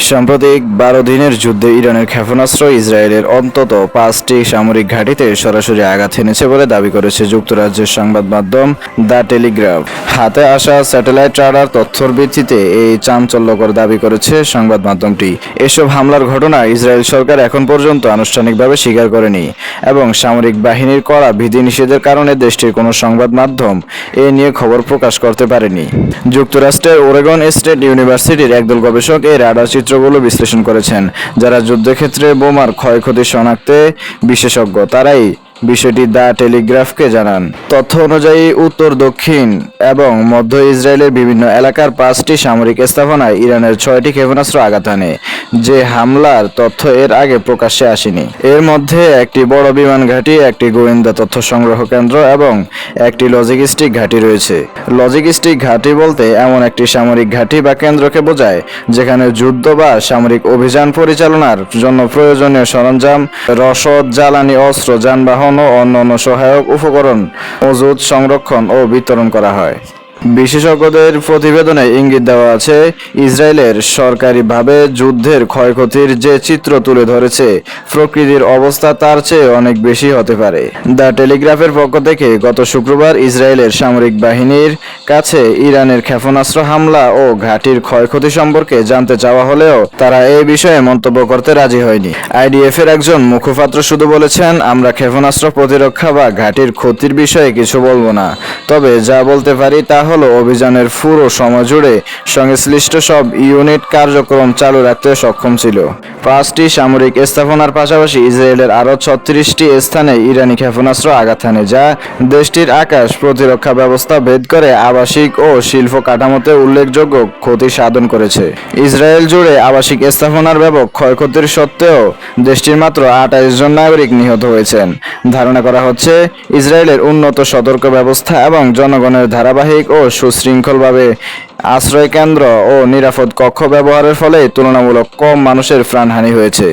সাম্প্রতিক 12 দিনের যুদ্ধে ইরানের ক্ষেপণাস্ত্র ইসরায়েলের অন্তত 5টি সামরিক ঘাঁটিতে সরাসরি আঘাত হেনেছে বলে দাবি করেছে যুক্তরাজ্যের সংবাদ মাধ্যম দ্য টেলিগ্রাফ। হাতে আসা স্যাটেলাইট রাডার তথ্যের ভিত্তিতে এই চাঞ্চল্যকর দাবি করেছে সংবাদ মাধ্যমটি। এসব হামলার ঘটনা ইসরায়েল সরকার এখন পর্যন্ত আনুষ্ঠানিকভাবে স্বীকার করেনি এবং সামরিক বাহিনীর কড়া বিধিনিষেধের কারণে দেশটির কোনো সংবাদ মাধ্যম এ নিয়ে খবর প্রকাশ করতে পারেনি। যুক্তরাষ্ট্রের ওরেগন স্টেট ইউনিভার্সিটির একদল গবেষক এই রাডার চিত্রগুলো বিশ্লেষণ করেছেন, যারা যুদ্ধক্ষেত্রে বোমার ক্ষয়ক্ষতি শনাক্তে বিশেষজ্ঞ। তারাই বিষয়টি দ্য টেলিগ্রাফকে জানান। তথ্য অনুযায়ী উত্তর, দক্ষিণ এবং মধ্য ইসরায়েলের বিভিন্ন এলাকার 5টি সামরিক স্থাপনায় ইরানের 6টি ক্ষেপণাস্ত্র আঘাত হানে, যে হামলার তথ্য এর আগে প্রকাশ্যে আসেনি। এর মধ্যে একটি বড় বিমান ঘাঁটি, একটি গোয়েন্দা তথ্য সংগ্রহ কেন্দ্র এবং একটি লজিস্টিক ঘাঁটি রয়েছে। লজিস্টিক ঘাঁটি বলতে এমন একটি সামরিক ঘাঁটি বা কেন্দ্রকে বোঝায় যেখানে যুদ্ধ বা সামরিক অভিযান পরিচালনার জন্য প্রয়োজনীয় সরঞ্জাম, রসদ, জ্বালানি, অস্ত্র, যানবাহন ও অন্যান্য সহায়ক উপকরণ মজুত, সংরক্ষণ ও বিতরণ করা হয়। বিশেষজ্ঞদের প্রতিবেদনে ইঙ্গিত দেওয়া আছে, ইসরায়েলের সরকারিভাবে যুদ্ধের ক্ষয়ক্ষতির যে চিত্র তুলে ধরেছে, প্রকৃতির অবস্থা তার চেয়ে অনেক বেশি হতে পারে। দ্য টেলিগ্রাফের পক্ষ থেকে গত শুক্রবার ইসরায়েলের সামরিক বাহিনীর কাছে ইরানের ক্ষেপণাস্ত্র হামলা ও ঘাঁটির ক্ষয়ক্ষতি সম্পর্কে জানতে চাওয়া হলেও তারা এই বিষয়ে মন্তব্য করতে রাজি হয়নি। আইডিএফ এর একজন মুখপাত্র শুধু বলেছেন, আমরা ক্ষেপণাস্ত্র প্রতিরক্ষা বা ঘাঁটির ক্ষতির বিষয়ে কিছু বলবো না, তবে যা বলতে পারি তা হলো অভিযানের পুরো সময় জুড়ে সংশ্লিষ্ট সব ইউনিট কার্যক্রম চালু রাখতে সক্ষম ছিল। 5টি সামরিক স্থাপনার পাশাপাশি ইসরায়েলের আরও 36টি স্থানে ইরানি ক্ষেপণাস্ত্র আঘাত হানে, যা দেশটির আকাশ প্রতিরক্ষা ব্যবস্থা ভেদ করে আবাসিক ও শিল্প কাঠামোতে উল্লেখযোগ্য ক্ষতি সাধন করেছে। ইসরায়েল জুড়ে আবাসিক স্থাপনার ব্যাপক ক্ষয়ক্ষতির সত্ত্বেও দেশটির মাত্র 28 জন নাগরিক নিহত হয়েছেন। ধারণা করা হচ্ছে, ইসরায়েলের উন্নত সতর্ক ব্যবস্থা এবং জনগণের ধারাবাহিক ও সুশৃঙ্খলভাবে আশ্রয় কেন্দ্র ও নিরাপদ কক্ষ ব্যবহারের ফলে তুলনামূলক কম মানুষের প্রাণহানি হয়েছে।